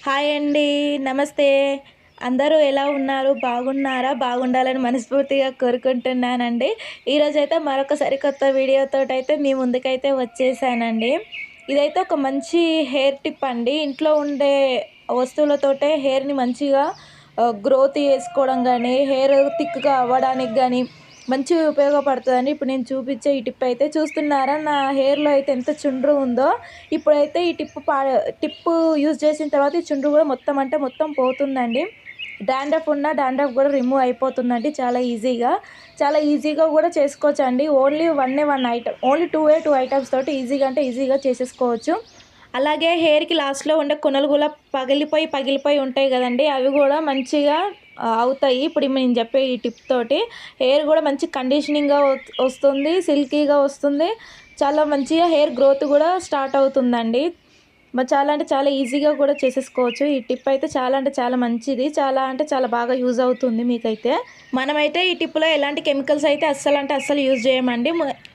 Hi అండి. నమస్తే. అందరూ ఎలా ఉన్నారు? బాగున్నారా? బాగుండాలని మనస్ఫూర్తిగా కోరుకుంటున్నానండి. ఈరోజైతే మరొక సరికొత్త వీడియోతోటైతే మీ ముందుకైతే వచ్చేసానండి. ఇదైతే ఒక మంచి హెయిర్ టిప్ అండి. ఇంట్లో ఉండే వస్తువులతోటే హెయిర్‌ని మంచిగా గ్రోత్ చేసుకోవడం గానీ, హెయిర్ థిక్‌గా అవ్వడానికి గానీ మంచిగా ఉపయోగపడుతదండి. ఇప్పుడు నేను చూపిచ్చే ఈ టిప్ అయితే చూస్తున్నారా? నా హెయిర్‌లో అయితే ఎంత చుండ్రు ఉందో. ఇప్పుడైతే ఈ టిప్పు యూజ్ చేసిన తర్వాత ఈ చుండ్రు గూడా మొత్తం అంటే మొత్తం పోతుందండి. డాండ్రఫ్ ఉన్న డాండ్రఫ్ గూడా రిమూవ్ అయిపోతుందండి చాలా ఈజీగా. చాలా ఈజీగా గూడా చేసుకోవచ్చండి. ఓన్లీ 1 ఐటెమ్, ఓన్లీ 2 ఐటెమ్స్ తోటి ఈజీగా అంటే ఈజీగా చేసేసుకోవచ్చు. అలాగే హెయిర్‌కి లాస్ట్‌లో ఉండే కొనలు గూడా పగిలిపోయి ఉంటాయి గదండీ! అవి గూడా మంచిగా అవుతాయి. ఇప్పుడు నేను జెప్పే ఈ టిప్ తోటి హెయిర్ గూడా మంచి కండిషనింగ్‌గా వస్తుంది. సిల్కీగా వస్తుంది. చాలా మంచిగా హెయిర్ గ్రోత్ గూడా స్టార్ట్ అవుతుందండి. చాలా అంటే చాలా ఈజీగా కూడా చేసేసుకోవచ్చు. ఈ టిప్ అయితే చాలా అంటే చాలా మంచిది. చాలా అంటే చాలా బాగా యూజ్ అవుతుంది మీకైతే. మనమైతే ఈ టిప్‌లో ఎలాంటి కెమికల్స్ అయితే అస్సలు అంటే అస్సలు యూజ్ చేయమండి.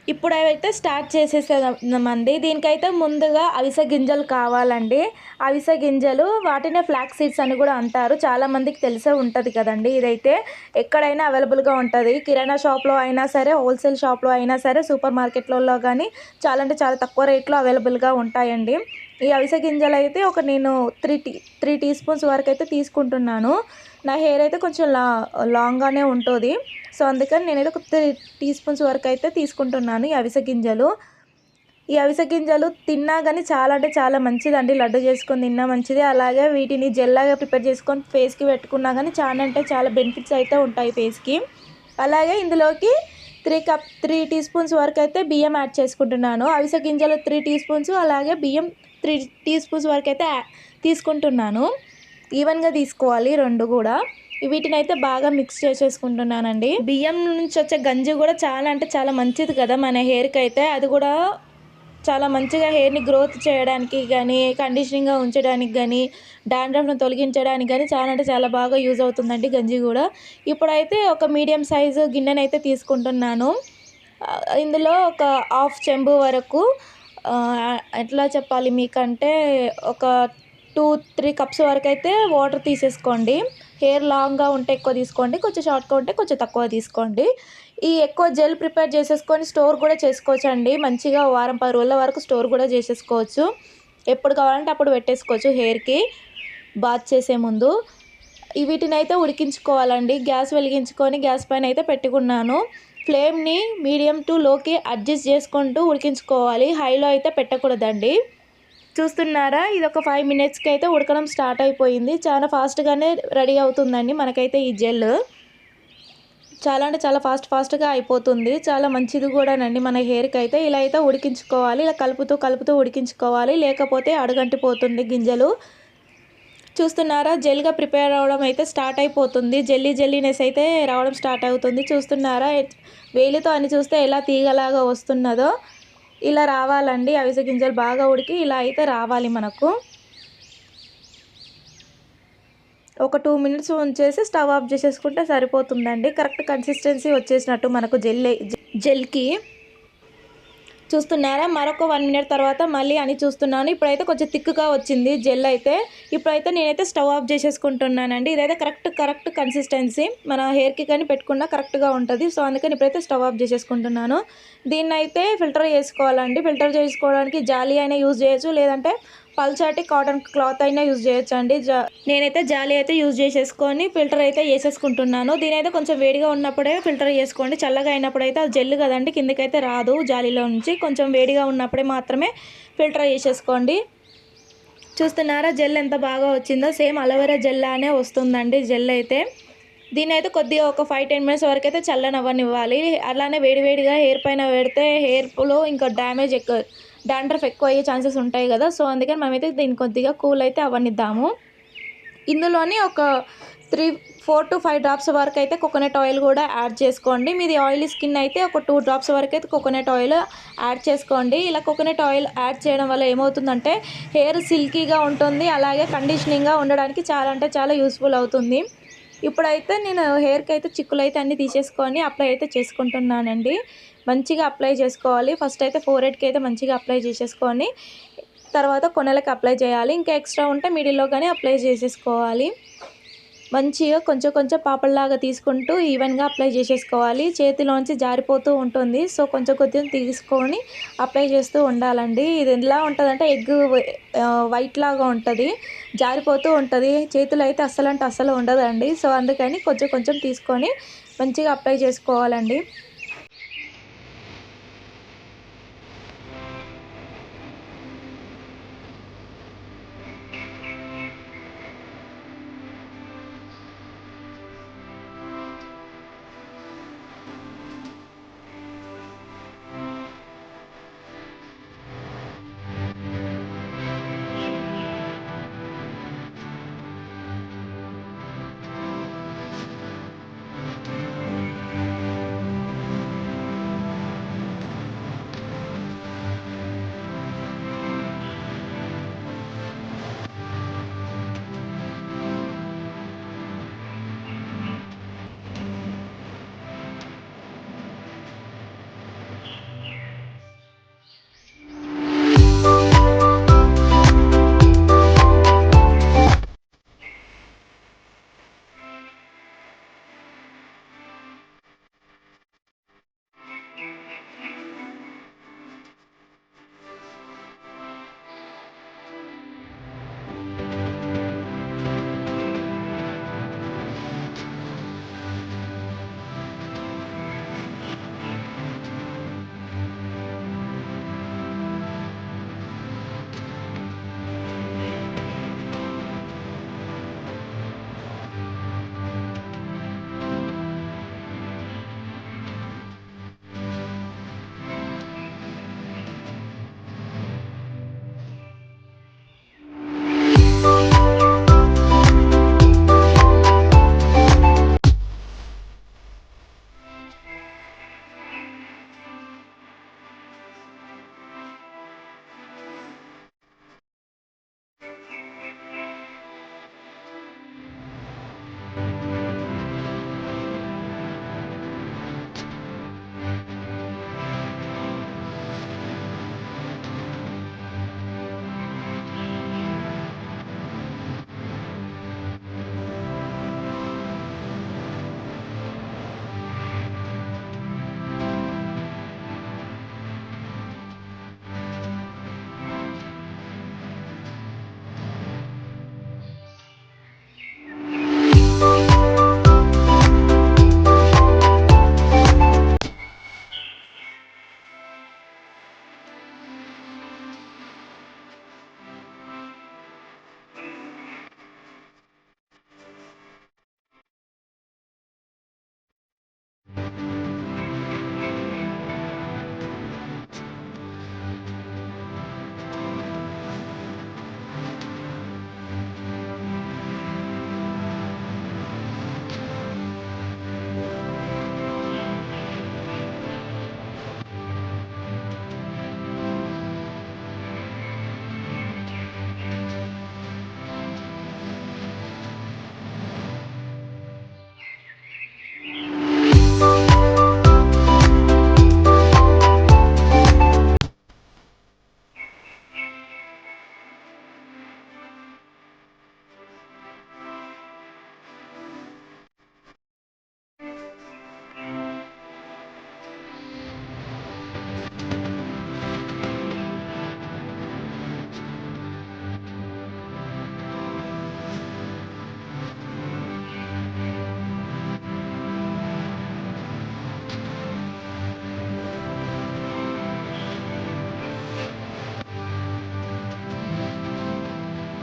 ఇప్పుడైతే స్టార్ట్ చేసేసామండి. దీనికైతే ముందుగా అవిసె గింజలు కావాలండి. అవిసె గింజలు వాటినే ఫ్లాక్స్ సీడ్స్ అని కూడా అంటారు. చాలా మందికి తెలిసే ఉంటది కదండీ! ఇదైతే ఎక్కడైనా అవైలబుల్‌గా ఉంటది. కిరాణా షాప్‌లో అయినా సరే, హోల్‌సేల్ షాప్‌లో అయినా సరే, సూపర్ మార్కెట్‌లలో గానీ చాలా అంటే చాలా తక్కువ రేట్‌లో అవైలబుల్‌గా ఉంటాయండి. ఈ అవిసె గింజలైతే నేను 3 టీ స్పూన్స్ వరకైతే తీసుకుంటున్నాను. నా హెయిర్ అయితే కొంచెం లాంగ్‌గానే ఉంటది. సో, అందుకని నేనైతే ఒక 3 టీ స్పూన్స్ వరకైతే తీసుకుంటున్నాను ఈ అవిసె గింజలు. ఈ అవిసె గింజలు తిన్నా గానీ చాలా అంటే చాలా మంచిదండి. లడ్డు చేసుకొని తిన్నా మంచిదే. అలాగే వీటిని జెల్‌లాగా ప్రిపేర్ చేసుకొని ఫేస్‌కి పెట్టుకున్నా గానీ చాలా అంటే చాలా బెనిఫిట్స్ అయితే ఉంటాయి ఫేస్‌కి. అలాగే ఇందులోకి 3 టీ స్పూన్స్ వరకైతే బియ్యం యాడ్ చేసుకుంటున్నాను. అవిసె గింజలు 3 టీ స్పూన్స్, అలాగే బియ్యం 3 టీ స్పూన్స్ వరకైతే తీసుకుంటున్నాను. ఈవెన్‌గా తీసుకోవాలి 2 గూడా. వీటినైతే బాగా మిక్స్ చేసేసుకుంటున్నానండి. బియ్యం నుంచి వచ్చే గంజి గూడా చాలా అంటే చాలా మంచిది కదా మన హెయిర్‌కైతే. అది గూడా చాలా మంచిగా హెయిర్‌ని గ్రోత్ చేయడానికి గానీ, కండిషనింగ్‌గా ఉంచడానికి గానీ, డాండ్రఫ్‌ని తొలగించడానికి గానీ చాలా అంటే చాలా బాగా యూజ్ అవుతుందండి గంజి గూడా. ఇప్పుడైతే ఒక మీడియం సైజు గిన్నెనైతే తీసుకుంటున్నాను. ఇందులో ఒక హాఫ్ చెంబు వరకు ఎట్లా చెప్పాలి మీకంటే ఒక 2, 3 కప్స్ వరకైతే వాటర్ తీసేసుకోండి. హెయిర్ లాంగ్‌గా ఉంటే ఎక్కువ తీసుకోండి. కొంచెం షార్ట్‌గా ఉంటే కొంచెం తక్కువ తీసుకోండి. ఈ ఎక్కువ జెల్ ప్రిపేర్ చేసేసుకొని స్టోర్ కూడా చేసుకోవచ్చండి. మంచిగా ఓ వారం, 10 రోజుల వరకు స్టోర్ కూడా చేసేసుకోవచ్చు. ఎప్పుడు కావాలంటే అప్పుడు పెట్టేసుకోవచ్చు హెయిర్‌కి బాత్ చేసే ముందు. వీటినైతే ఉడికించుకోవాలండి. గ్యాస్ వెలిగించుకొని గ్యాస్ పైన అయితే పెట్టుకున్నాను. ఫ్లేమ్‌ని మీడియం టు లోకి అడ్జస్ట్ చేసుకుంటూ ఉడికించుకోవాలి. హైలో అయితే పెట్టకూడదండి. చూస్తున్నారా? ఇదొక 5 మినిట్స్‌కి అయితే ఉడకడం స్టార్ట్ అయిపోయింది. చాలా ఫాస్ట్‌గానే రెడీ అవుతుందండి మనకైతే ఈ జెల్. చాలా అంటే చాలా ఫాస్ట్‌గా అయిపోతుంది. చాలా మంచిది కూడానండి మన హెయిర్‌కైతే. ఇలా అయితే ఉడికించుకోవాలి. ఇలా కలుపుతూ ఉడికించుకోవాలి. లేకపోతే అడుగంటిపోతుంది గింజలు. చూస్తున్నారా? జెల్‌గా ప్రిపేర్ అవ్వడం అయితే స్టార్ట్ అయిపోతుంది. జెల్లీనెస్ అయితే రావడం స్టార్ట్ అవుతుంది. చూస్తున్నారా? వేలితో అని చూస్తే ఎలా తీగలాగా వస్తున్నదో, ఇలా రావాలండి. అవిసె గింజలు బాగా ఉడికి ఇలా అయితే రావాలి మనకు. ఒక 2 మినిట్స్ ఉంచేసి స్టవ్ ఆఫ్ చేసేసుకుంటే సరిపోతుందండి. కరెక్ట్ కన్సిస్టెన్సీ వచ్చేసినట్టు మనకు జెల్‌కి. చూస్తున్నారా? మరొక 1 మినిట్ తర్వాత మళ్ళీ అని చూస్తున్నాను. ఇప్పుడైతే కొంచెం థిక్‌గా వచ్చింది జెల్ అయితే. ఇప్పుడైతే నేనైతే స్టవ్ ఆఫ్ చేసేసుకుంటున్నానండి. ఇదైతే కరెక్ట్ కన్సిస్టెన్సీ. మన హెయిర్‌కి కానీ పెట్టుకున్నా కరెక్ట్‌గా ఉంటది. సో, అందుకని ఇప్పుడైతే స్టవ్ ఆఫ్ చేసేసుకుంటున్నాను. దీన్నైతే ఫిల్టర్ చేసుకోవాలండి. ఫిల్టర్ చేసుకోవడానికి జాలి అయినా యూజ్ చేయొచ్చు. లేదంటే పల్చటి కాటన్ క్లాత్ అయినా యూజ్ చేయొచ్చండి. నేనైతే జాలి అయితే యూజ్ చేసేసుకొని ఫిల్టర్ అయితే చేసేసుకుంటున్నాను. దీనైతే కొంచెం వేడిగా ఉన్నప్పుడే ఫిల్టర్ చేసుకోండి. చల్లగా అయినప్పుడైతే అది జెల్ కదండి, కిందకైతే రాదు జాలీలో నుంచి. కొంచెం వేడిగా ఉన్నప్పుడే మాత్రమే ఫిల్టర్ చేసేసుకోండి. చూస్తున్నారా? జెల్ ఎంత బాగా వచ్చిందో. సేమ్ అలోవెరా జెల్ లానే వస్తుందండి జెల్ అయితే. దీన్నైతే కొద్దిగా ఒక 5, 10 మినిట్స్ వరకైతే చల్లనవ్వనివ్వాలి. అలానే వేడిగా హెయిర్ పైన పెడితే హెయిర్‌లో ఇంకా డాండ్రఫ్ ఎక్కువ అయ్యే ఛాన్సెస్ ఉంటాయి కదా! సో, అందుకని మనమైతే దీన్ని కొద్దిగా కూల్ అయితే అవ్వనిద్దాము. ఇందులోని ఒక 4-5 డ్రాప్స్ వరకైతే కోకోనట్ ఆయిల్ కూడా యాడ్ చేసుకోండి. మీది ఆయిలీ స్కిన్ అయితే ఒక 2 డ్రాప్స్ వరకైతే కోకోనట్ ఆయిల్ యాడ్ చేసుకోండి. ఇలా కోకోనట్ ఆయిల్ యాడ్ చేయడం వల్ల ఏమవుతుందంటే హెయిర్ సిల్కీగా ఉంటుంది. అలాగే కండిషనింగ్‌గా ఉండడానికి చాలా అంటే చాలా యూస్‌ఫుల్ అవుతుంది. ఇప్పుడైతే నేను హెయిర్‌కి అయితే చిక్కులైతే అన్నీ తీసేసుకొని అప్లై అయితే చేసుకుంటున్నానండి. మంచిగా అప్లై చేసుకోవాలి. ఫస్ట్ అయితే ఫోర్‌హెడ్‌కి అయితే మంచిగా అప్లై చేసేసుకొని తర్వాత కొనలకు అప్లై చేయాలి. ఇంకా ఎక్స్ట్రా ఉంటే మిడిల్లో కానీ అప్లై చేసేసుకోవాలి. మంచిగా కొంచెం కొంచెం పాపల్లాగా తీసుకుంటూ ఈవెన్గా అప్లై చేసేసుకోవాలి. చేతిలోంచి జారిపోతూ ఉంటుంది. సో కొంచెం కొంచెం తీసుకొని అప్లై చేస్తూ ఉండాలండి. ఇది ఎలా ఉంటుందంటే ఎగ్ వైట్ లాగా ఉంటుంది, జారిపోతూ ఉంటుంది. చేతిలో అయితే అస్సలు ఉండదండి. సో అందుకని కొంచెం కొంచెం తీసుకొని మంచిగా అప్లై చేసుకోవాలండి.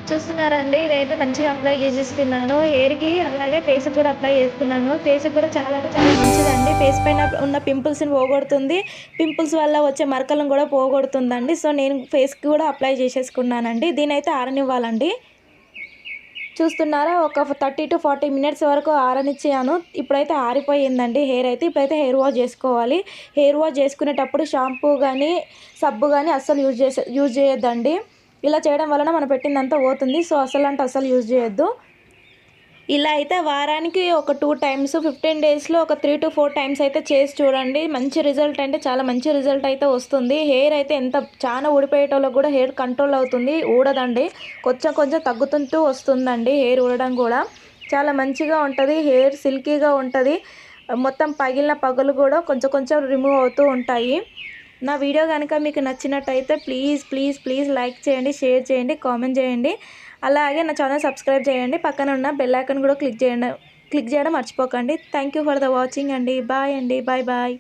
చూస్తున్నారండి, ఇదైతే మంచిగా అప్లై చేసేసుకున్నాను. హెయిర్‌కి అలాగే ఫేస్‌కి కూడా అప్లై చేసుకున్నాను. ఫేస్‌కి కూడా చాలా అంటే చాలా మంచిదండి. ఫేస్ పైన ఉన్న పింపుల్స్‌ని పోగొడుతుంది. పింపుల్స్ వల్ల వచ్చే మరకలను కూడా పోగొడుతుందండి. సో నేను ఫేస్‌కి కూడా అప్లై చేసేసుకున్నానండి. దీనైతే ఆరనివ్వాలండి. చూస్తున్నారా, ఒక 30-40 మినిట్స్ వరకు ఆరనిచ్చాను. ఇప్పుడైతే ఆరిపోయిందండి హెయిర్ అయితే. ఇప్పుడైతే హెయిర్ వాష్ చేసుకోవాలి. హెయిర్ వాష్ చేసుకునేటప్పుడు షాంపూ కానీ సబ్బు కానీ అస్సలు యూజ్ చేయొద్దండి. ఇలా చేయడం వలన మనం పెట్టిందంతా పోతుంది. సో అస్సలు యూజ్ చేయొద్దు. ఇలా అయితే వారానికి ఒక 2 టైమ్స్ 15 డేస్లో ఒక 3 to 4 టైమ్స్ అయితే చేసి చూడండి. మంచి రిజల్ట్ అంటే చాలా మంచి రిజల్ట్ అయితే వస్తుంది. హెయిర్ అయితే ఎంత చాలా ఊడిపోయేటోళ్ళకి కూడా హెయిర్ కంట్రోల్ అవుతుంది, ఊడదండి. కొంచెం కొంచెం తగ్గుతుంటూ వస్తుందండి హెయిర్ ఊడడం కూడా. చాలా మంచిగా ఉంటుంది, హెయిర్ సిల్కీగా ఉంటుంది. మొత్తం పగిలిన పగులు కూడా కొంచెం కొంచెం రిమూవ్ అవుతూ ఉంటాయి. నా వీడియో కనుక మీకు నచ్చినట్టయితే ప్లీజ్ ప్లీజ్ ప్లీజ్ లైక్ చేయండి, షేర్ చేయండి, కామెంట్ చేయండి. అలాగే నా ఛానల్ సబ్స్క్రైబ్ చేయండి. పక్కన ఉన్న బెల్ ఐకాన్ కూడా క్లిక్ చేయడం మర్చిపోకండి. Thank you for the watching అండి. బాయ్ అండి. Bye bye.